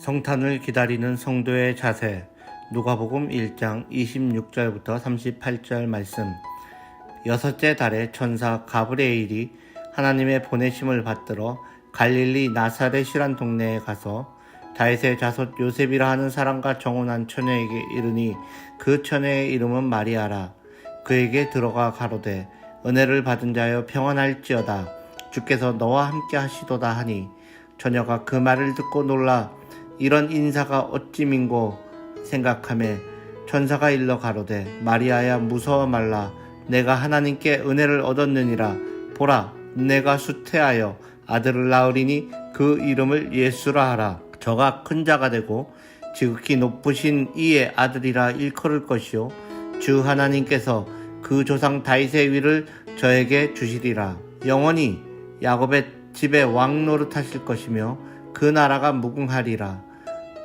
성탄을 기다리는 성도의 자세. 누가복음 1장 26절부터 38절 말씀. 여섯째 달에 천사 가브리엘이 하나님의 보내심을 받들어 갈릴리 나사렛이란 동네에 가서 다윗의 자손 요셉이라 하는 사람과 정혼한 처녀에게 이르니 그 처녀의 이름은 마리아라. 그에게 들어가 가로되 은혜를 받은 자여 평안할지어다. 주께서 너와 함께 하시도다 하니 처녀가 그 말을 듣고 놀라 이런 인사가 어찌 민고 생각하매 천사가 일러 가로되 마리아야 무서워 말라. 내가 하나님께 은혜를 얻었느니라. 보라 내가 수태하여 아들을 낳으리니 그 이름을 예수라 하라. 저가 큰 자가 되고 지극히 높으신 이의 아들이라 일컬을 것이요 주 하나님께서 그 조상 다윗의 위를 저에게 주시리라. 영원히 야곱의 집에 왕 노릇하실 것이며 그 나라가 무궁하리라.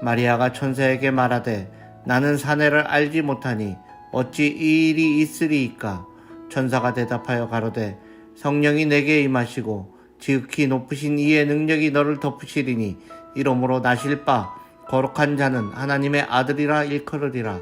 마리아가 천사에게 말하되 나는 사내를 알지 못하니 어찌 이 일이 있으리이까. 천사가 대답하여 가로되 성령이 내게 임하시고 지극히 높으신 이의 능력이 너를 덮으시리니 이러므로 나실 바 거룩한 자는 하나님의 아들이라 일컬으리라.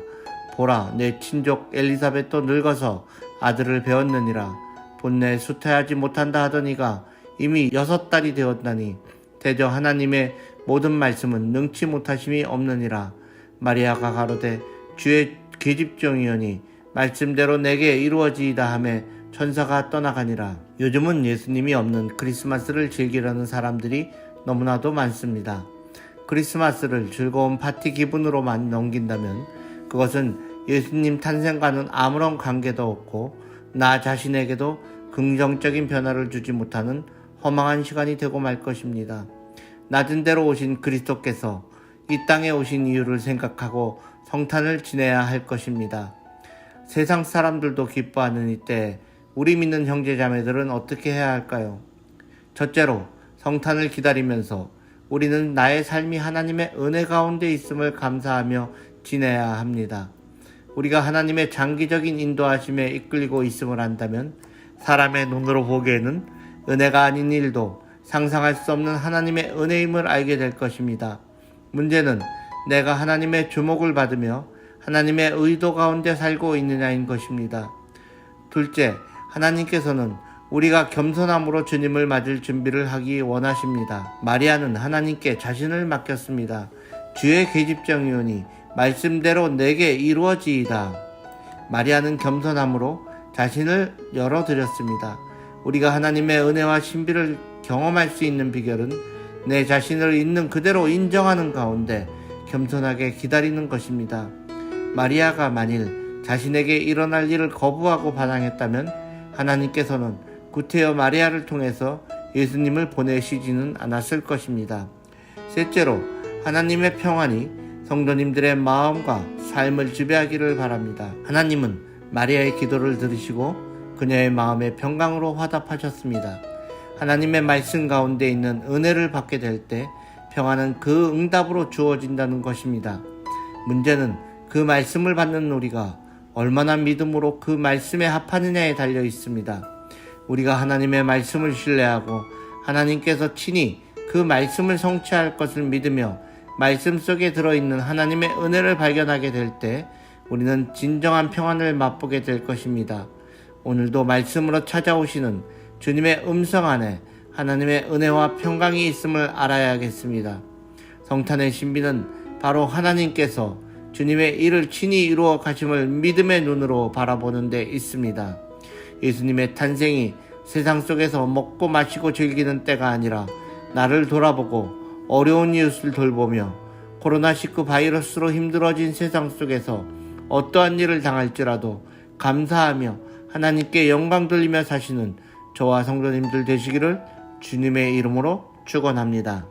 보라 내 친족 엘리사벳도 늙어서 아들을 배웠느니라. 본래 수태하지 못한다 하더니가 이미 6달이 되었나니 대저 하나님의 모든 말씀은 능치 못하심이 없느니라. 마리아가 가로되 주의 계집종이오니 말씀대로 내게 이루어지이다 하매 천사가 떠나가니라. 요즘은 예수님이 없는 크리스마스를 즐기려는 사람들이 너무나도 많습니다. 크리스마스를 즐거운 파티 기분으로만 넘긴다면 그것은 예수님 탄생과는 아무런 관계도 없고 나 자신에게도 긍정적인 변화를 주지 못하는 허망한 시간이 되고 말 것입니다. 낮은 데로 오신 그리스도께서 이 땅에 오신 이유를 생각하고 성탄을 지내야 할 것입니다. 세상 사람들도 기뻐하는 이때 우리 믿는 형제자매들은 어떻게 해야 할까요? 첫째로 성탄을 기다리면서 우리는 나의 삶이 하나님의 은혜 가운데 있음을 감사하며 지내야 합니다. 우리가 하나님의 장기적인 인도하심에 이끌리고 있음을 안다면 사람의 눈으로 보기에는 은혜가 아닌 일도 상상할 수 없는 하나님의 은혜임을 알게 될 것입니다. 문제는 내가 하나님의 주목을 받으며 하나님의 의도 가운데 살고 있느냐인 것입니다. 둘째, 하나님께서는 우리가 겸손함으로 주님을 맞을 준비를 하기 원하십니다. 마리아는 하나님께 자신을 맡겼습니다. 주의 계집종이오니 말씀대로 내게 이루어지이다. 마리아는 겸손함으로 자신을 열어드렸습니다. 우리가 하나님의 은혜와 신비를 경험할 수 있는 비결은 내 자신을 있는 그대로 인정하는 가운데 겸손하게 기다리는 것입니다. 마리아가 만일 자신에게 일어날 일을 거부하고 반항했다면 하나님께서는 구태여 마리아를 통해서 예수님을 보내시지는 않았을 것입니다. 셋째로 하나님의 평안이 성도님들의 마음과 삶을 지배하기를 바랍니다. 하나님은 마리아의 기도를 들으시고 그녀의 마음의 평강으로 화답하셨습니다. 하나님의 말씀 가운데 있는 은혜를 받게 될 때 평안은 그 응답으로 주어진다는 것입니다. 문제는 그 말씀을 받는 우리가 얼마나 믿음으로 그 말씀에 합하느냐에 달려 있습니다. 우리가 하나님의 말씀을 신뢰하고 하나님께서 친히 그 말씀을 성취할 것을 믿으며 말씀 속에 들어있는 하나님의 은혜를 발견하게 될 때 우리는 진정한 평안을 맛보게 될 것입니다. 오늘도 말씀으로 찾아오시는 주님의 음성 안에 하나님의 은혜와 평강이 있음을 알아야겠습니다. 성탄의 신비는 바로 하나님께서 주님의 일을 친히 이루어 가심을 믿음의 눈으로 바라보는 데 있습니다. 예수님의 탄생이 세상 속에서 먹고 마시고 즐기는 때가 아니라 나를 돌아보고 어려운 이웃을 돌보며 코로나19 바이러스로 힘들어진 세상 속에서 어떠한 일을 당할지라도 감사하며 하나님께 영광 돌리며 사시는 저와 성도님들 되시기를 주님의 이름으로 축원합니다.